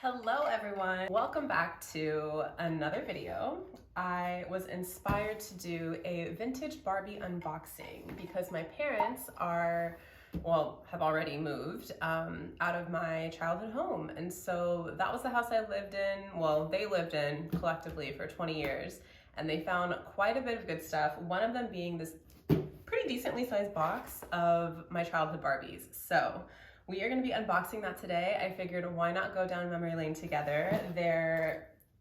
Hello everyone, welcome back to another video. I was inspired to do a vintage Barbie unboxing because my parents have already moved out of my childhood home. And so that was the house I lived in, they lived in collectively for 20 years. And they found quite a bit of good stuff. One of them being this pretty decently sized box of my childhood Barbies. So we are going to be unboxing that today. I figured why not go down memory lane together.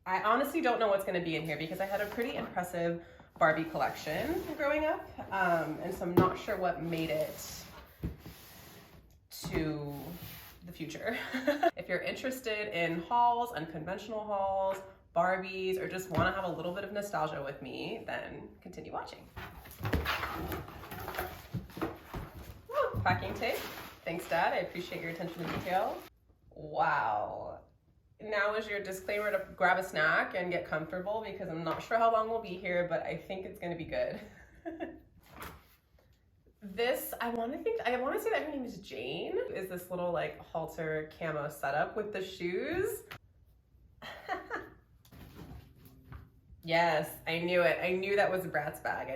I honestly don't know what's going to be in here because I had a pretty impressive Barbie collection growing up, and so I'm not sure what made it to the future. If you're interested in hauls, unconventional hauls, Barbies, or just want to have a little bit of nostalgia with me, then continue watching. Oh, packing tape. Thanks, Dad. I appreciate your attention to detail. Wow. Now is your disclaimer to grab a snack and get comfortable because I'm not sure how long we'll be here, but I think it's going to be good. I want to say that her name is Jane, is this little like halter camo setup with the shoes. Yes, I knew it. I knew that was a Bratz bag.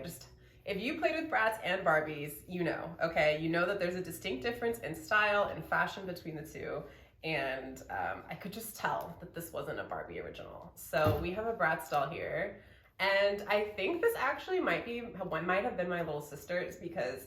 If you played with Bratz and Barbies, you know, okay? You know that there's a distinct difference in style and fashion between the two. And I could just tell that this wasn't a Barbie original. So we have a Bratz doll here. And I think this actually might have been my little sister's because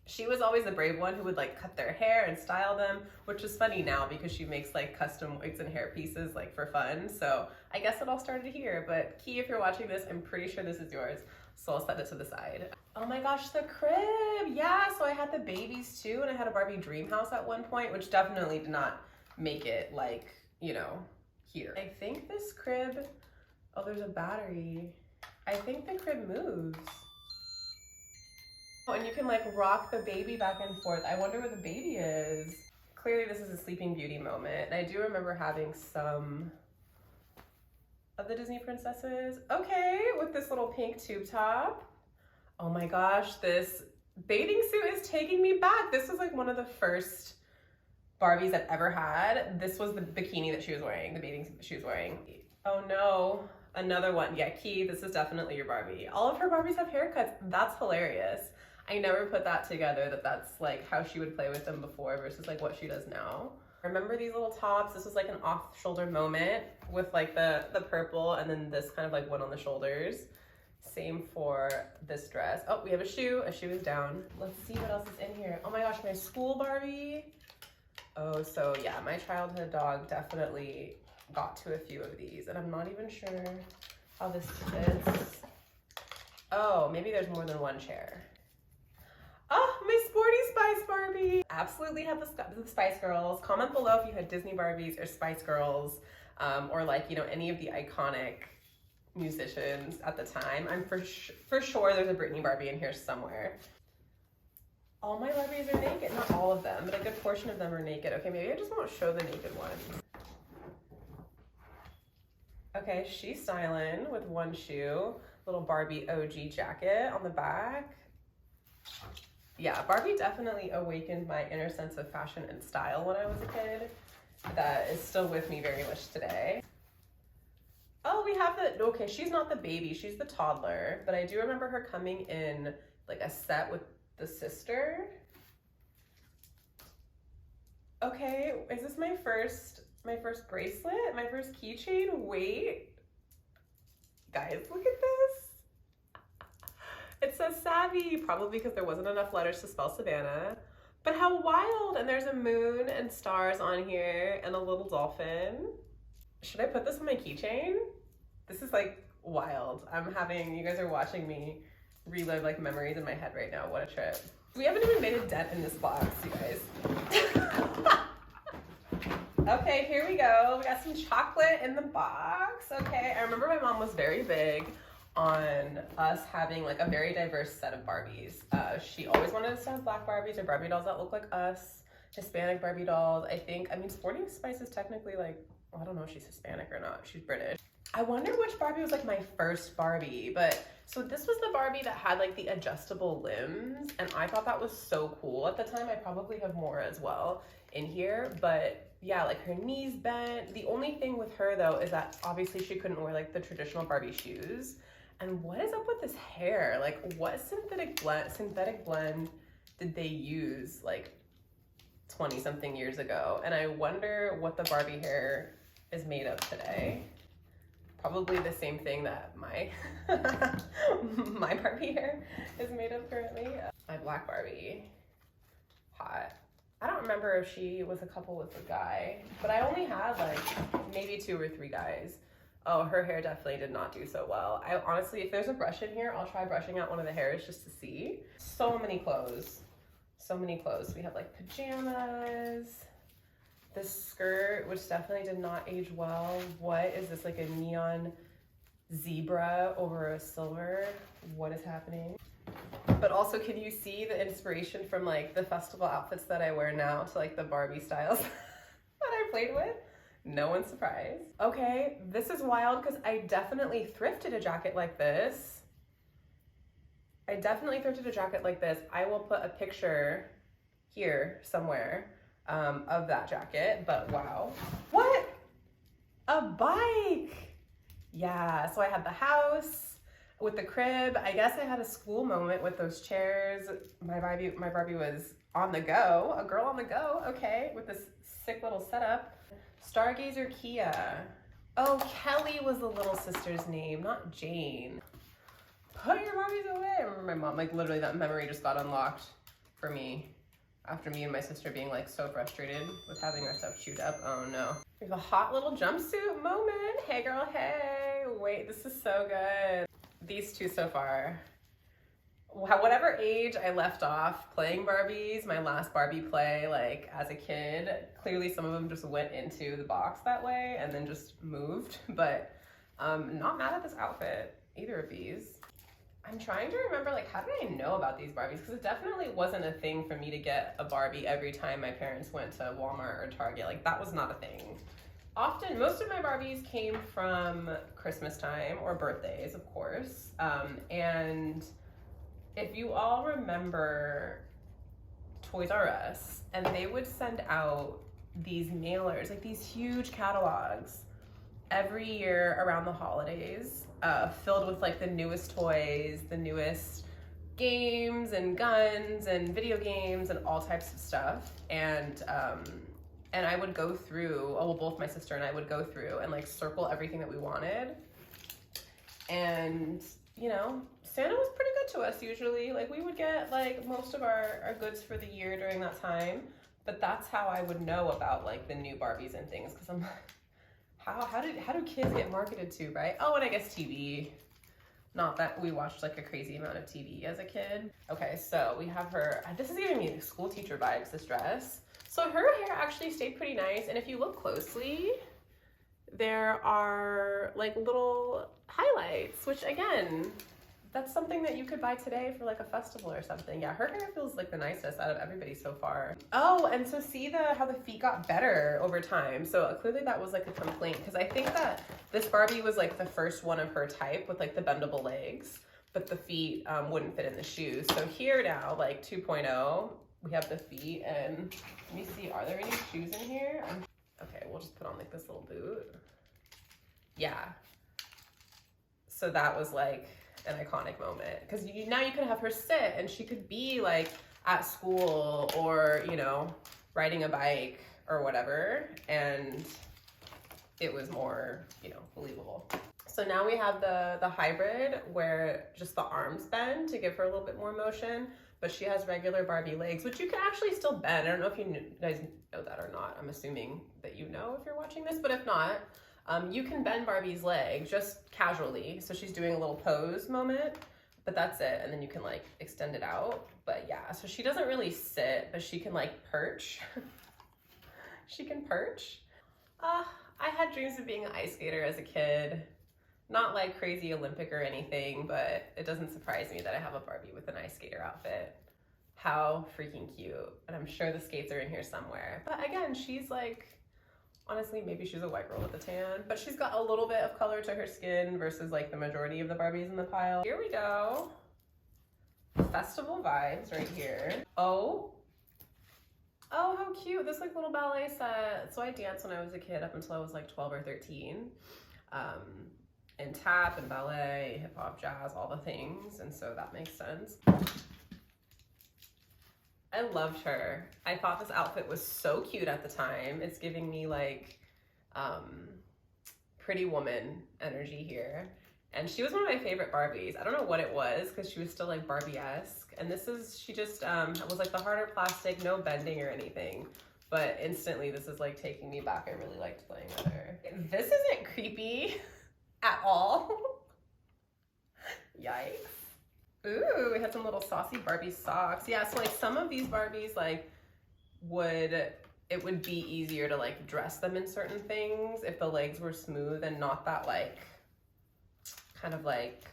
she was always the brave one who would like cut their hair and style them, which is funny now because she makes like custom wigs and hair pieces like for fun. So I guess it all started here, but Key, if you're watching this, I'm pretty sure this is yours. So I'll set it to the side. Oh my gosh, the crib. Yeah, so I had the babies too, and I had a Barbie dream house at one point, which definitely did not make it like, you know, here. I think this crib, oh, there's a battery. I think the crib moves. Oh, and you can like rock the baby back and forth. I wonder where the baby is. Clearly this is a Sleeping Beauty moment. And I do remember having some of the Disney princesses. Okay, with this little pink tube top. Oh my gosh, this bathing suit is taking me back. This was like one of the first Barbies I've ever had. This was the bikini that she was wearing, the bathing suit that she was wearing. Oh no, another one. Yeah, Key, this is definitely your Barbie. All of her Barbies have haircuts. That's hilarious. I never put that together, that's like how she would play with them before versus like what she does now. Remember these little tops? This was like an off-shoulder moment with like the purple and then this kind of like one on the shoulders. Same for this dress. Oh, we have a shoe. A shoe is down. Let's see what else is in here. Oh my gosh, my school Barbie. Oh, so yeah, my childhood dog definitely got to a few of these and I'm not even sure how this fits. Oh, maybe there's more than one chair. Oh, my Sporty Spice Barbie. Absolutely had the Spice Girls. Comment below if you had Disney Barbies or Spice Girls, or like, you know, any of the iconic musicians at the time. I'm for sure there's a Britney Barbie in here somewhere. All my Barbies are naked. Not all of them, but a good portion of them are naked. Okay, maybe I just won't show the naked ones. Okay, she's styling with one shoe. Little Barbie OG jacket on the back. Yeah, Barbie definitely awakened my inner sense of fashion and style when I was a kid. That is still with me very much today. Oh, we have okay, she's not the baby, she's the toddler, but I do remember her coming in like a set with the sister. Okay, is this my first bracelet? My first keychain? Wait. Guys, look at this. It says Savvy, probably because there wasn't enough letters to spell Savannah. But how wild! And there's a moon and stars on here and a little dolphin. Should I put this on my keychain? This is like wild. You guys are watching me relive like memories in my head right now. What a trip. We haven't even made a dent in this box, you guys. Okay, here we go. We got some chocolate in the box. Okay, I remember my mom was very big on us having like a very diverse set of Barbies. She always wanted us to have black Barbies or Barbie dolls that look like us, Hispanic Barbie dolls. I mean, Sporty Spice is technically like, I don't know if she's Hispanic or not. She's British. I wonder which Barbie was like my first Barbie, but so this was the Barbie that had like the adjustable limbs, and I thought that was so cool at the time. I probably have more as well in here, but yeah, like her knees bent. The only thing with her though is that obviously she couldn't wear like the traditional Barbie shoes. And what is up with this hair? Like what synthetic blend did they use like 20 something years ago? And I wonder what the Barbie hair is made of today. Probably the same thing that my my Barbie hair is made of currently. My black Barbie, hot. I don't remember if she was a couple with a guy, but I only had like maybe 2 or 3 guys. Oh, her hair definitely did not do so well. I honestly, if there's a brush in here, I'll try brushing out one of the hairs just to see. So many clothes. So many clothes. We have like pajamas. This skirt, which definitely did not age well. What is this, like a neon zebra over a silver? What is happening? But also, can you see the inspiration from like the festival outfits that I wear now to like the Barbie styles that I played with? No one's surprised. Okay, this is wild because I definitely thrifted a jacket like this. I will put a picture here somewhere of that jacket, but wow. What? A bike! Yeah, so I had the house with the crib. I guess I had a school moment with those chairs. My Barbie was on the go, a girl on the go, okay, with this sick little setup. Stargazer Kia. Oh, Kelly was the little sister's name, not Jane. Put your Barbies away. I remember my mom, like literally that memory just got unlocked for me after me and my sister being like so frustrated with having our stuff chewed up. Oh no. We have a hot little jumpsuit moment. Hey girl, hey. Wait, this is so good. These two so far. Whatever age I left off playing Barbies, my last Barbie play, like as a kid, clearly some of them just went into the box that way and then just moved, but not mad at this outfit, either of these. I'm trying to remember, like, how did I know about these Barbies? Because it definitely wasn't a thing for me to get a Barbie every time my parents went to Walmart or Target. Like, that was not a thing. Often, most of my Barbies came from Christmas time or birthdays, of course. And if you all remember Toys R Us, and they would send out these mailers, like these huge catalogs every year around the holidays, filled with like the newest toys, the newest games and guns and video games and all types of stuff. And I would go through, well, both my sister and I would go through and like circle everything that we wanted. And, you know, Santa was pretty good to us usually. Like we would get like most of our goods for the year during that time. But that's how I would know about like the new Barbies and things, because I'm like, how do kids get marketed to, right? Oh, and I guess TV. Not that we watched like a crazy amount of TV as a kid. Okay, so we have her, this is giving me like school teacher vibes, this dress. So her hair actually stayed pretty nice, and if you look closely, there are like little highlights, which again, that's something that you could buy today for like a festival or something. Yeah, her hair feels like the nicest out of everybody so far. Oh, and so see how the feet got better over time. So clearly that was like a complaint, because I think that this Barbie was like the first one of her type with like the bendable legs, but the feet wouldn't fit in the shoes. So here now, like 2.0, we have the feet, and let me see, are there any shoes in here? Okay, we'll just put on like this little boot. Yeah. So that was like an iconic moment, because now you could have her sit and she could be like at school or, you know, riding a bike or whatever, and it was more, you know, believable. So now we have the hybrid where just the arms bend to give her a little bit more motion, but she has regular Barbie legs, which you can actually still bend. I don't know if you guys know that or not. I'm assuming that you know if you're watching this, but if not, you can bend Barbie's leg just casually. So she's doing a little pose moment, but that's it. And then you can like extend it out. But yeah, so she doesn't really sit, but she can like perch. She can perch. I had dreams of being an ice skater as a kid. Not like crazy Olympic or anything, but it doesn't surprise me that I have a Barbie with an ice skater outfit. How freaking cute. And I'm sure the skates are in here somewhere. But again, she's like, honestly, maybe she's a white girl with a tan, but she's got a little bit of color to her skin versus like the majority of the Barbies in the pile. Here we go. Festival vibes right here. Oh Oh, how cute. This like little ballet set. So I danced when I was a kid up until I was like 12 or 13. And tap and ballet, hip hop, jazz, all the things. And so that makes sense. I loved her. I thought this outfit was so cute at the time. It's giving me like Pretty Woman energy here. And she was one of my favorite Barbies. I don't know what it was because she was still like Barbie-esque. And this is, she just was like the harder plastic, no bending or anything. But instantly this is like taking me back. I really liked playing with her. This isn't creepy at all. Yikes. Ooh, we had some little saucy Barbie socks. Yeah, so like some of these Barbies like it would be easier to like dress them in certain things if the legs were smooth and not that like kind of like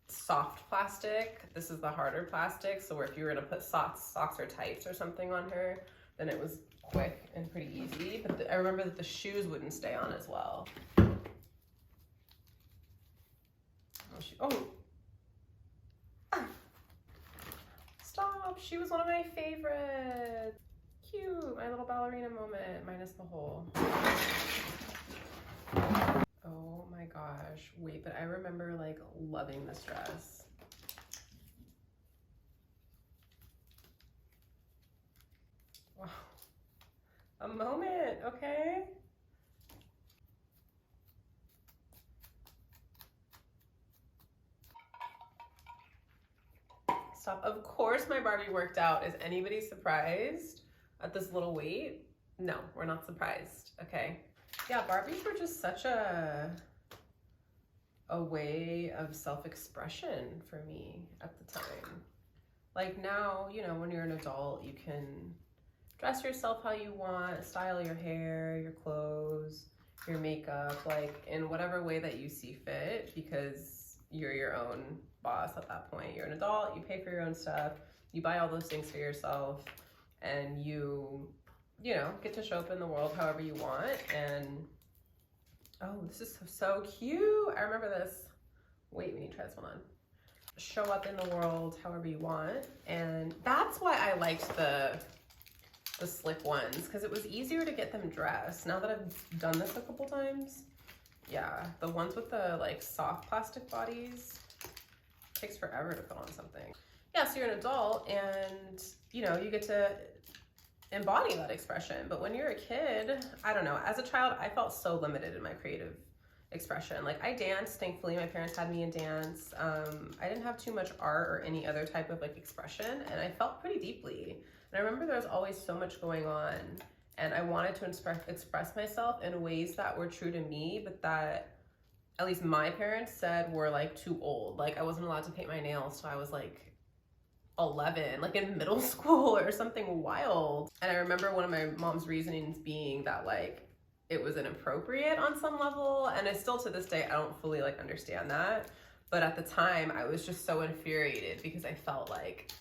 soft plastic. This is the harder plastic. So if you were to put socks or tights or something on her, then it was quick and pretty easy. But I remember that the shoes wouldn't stay on as well. Oh. Stop, she was one of my favorites. Cute, my little ballerina moment, minus the hole. Oh my gosh, wait, but I remember like loving this dress. Wow, a moment, okay? Stop. Of course my Barbie worked out. Is anybody surprised at this little weight? No, we're not surprised, okay? Yeah, Barbies were just such a way of self-expression for me at the time. Like now, you know, when you're an adult, you can dress yourself how you want, style your hair, your clothes, your makeup, like in whatever way that you see fit, because you're your own boss at that point. You're an adult, you pay for your own stuff, you buy all those things for yourself, and you know, get to show up in the world however you want. And oh, this is so cute. I remember this. Wait, we need to try this one on. Show up in the world however you want. And that's why I liked the slip ones, because it was easier to get them dressed. Now that I've done this a couple times, yeah, the ones with the like soft plastic bodies, it takes forever to put on something. Yeah, so you're an adult and you know, you get to embody that expression. But when you're a kid, I don't know, as a child, I felt so limited in my creative expression. Like I danced, thankfully my parents had me in dance. I didn't have too much art or any other type of like expression, and I felt pretty deeply. And I remember there was always so much going on, and I wanted to express myself in ways that were true to me, but that at least my parents said were like too old. Like I wasn't allowed to paint my nails till I was like 11, like in middle school or something wild. And I remember one of my mom's reasonings being that like it was inappropriate on some level, and I still to this day I don't fully like understand that. But at the time I was just so infuriated because I felt like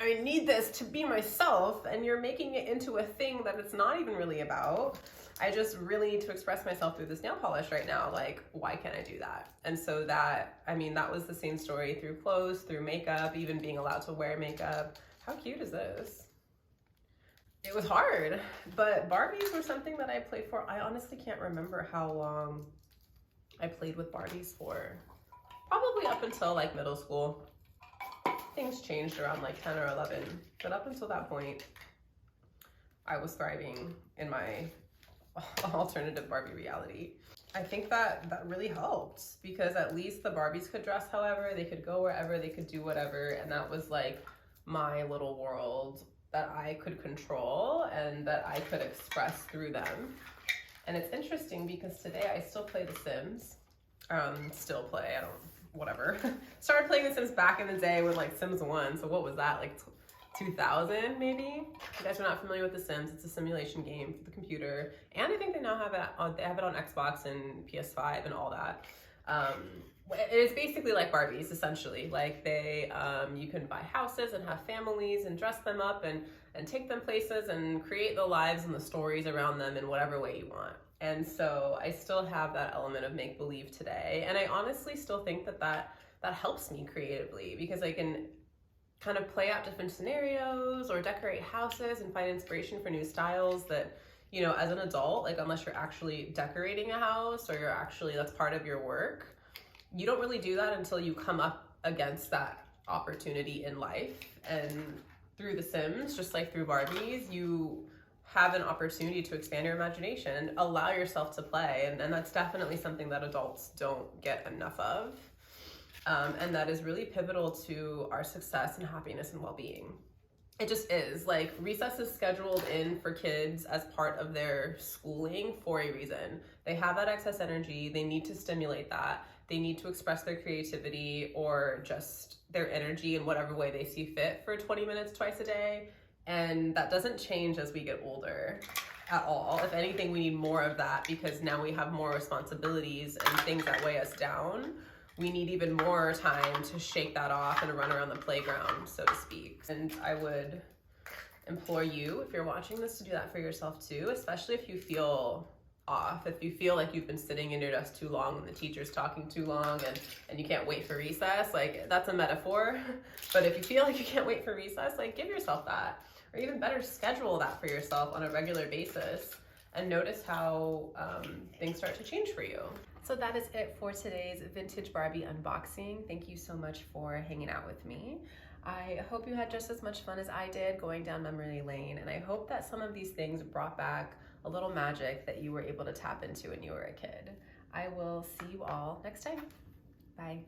I need this to be myself, and you're making it into a thing that it's not even really about. I just really need to express myself through this nail polish right now. Like, why can't I do that? And so that, I mean, that was the same story through clothes, through makeup, even being allowed to wear makeup. How cute is this? It was hard, but Barbies were something that I played for. I honestly can't remember how long I played with Barbies for. Probably up until like middle school. Things changed around like 10 or 11, but up until that point, I was thriving in my alternative Barbie reality. I think that really helped, because at least the Barbies could dress however, they could go wherever, they could do whatever, and that was like my little world that I could control and that I could express through them. And it's interesting because today I still play The Sims. Whatever. Started playing The Sims back in the day with like Sims 1. So what was that, like 2000 maybe? If you guys are not familiar with The Sims, it's a simulation game for the computer. And I think they now have it on, they have it on Xbox and PS5 and all that. It's basically like Barbies, essentially. Like they, you can buy houses and have families and dress them up and take them places and create the lives and the stories around them in whatever way you want. And so I still have that element of make-believe today. And I honestly still think that helps me creatively, because I can kind of play out different scenarios or decorate houses and find inspiration for new styles that, you know, as an adult, like unless you're actually decorating a house or that's part of your work, you don't really do that until you come up against that opportunity in life. And through The Sims, just like through Barbies, you have an opportunity to expand your imagination, allow yourself to play. And that's definitely something that adults don't get enough of. And that is really pivotal to our success and happiness and well-being. It just is. Like, recess is scheduled in for kids as part of their schooling for a reason. They have that excess energy. They need to stimulate that. They need to express their creativity or just their energy in whatever way they see fit for 20 minutes twice a day. And that doesn't change as we get older at all. If anything, we need more of that because now we have more responsibilities and things that weigh us down. We need even more time to shake that off and run around the playground, so to speak. And I would implore you, if you're watching this, to do that for yourself too, especially if you feel off, if you feel like you've been sitting in your desk too long and the teacher's talking too long and you can't wait for recess. Like, that's a metaphor. But if you feel like you can't wait for recess, like, give yourself that. Or even better, schedule that for yourself on a regular basis and notice how things start to change for you. So that is it for today's vintage Barbie unboxing. Thank you so much for hanging out with me. I hope you had just as much fun as I did going down memory lane, and I hope that some of these things brought back a little magic that you were able to tap into when you were a kid. I will see you all next time. Bye.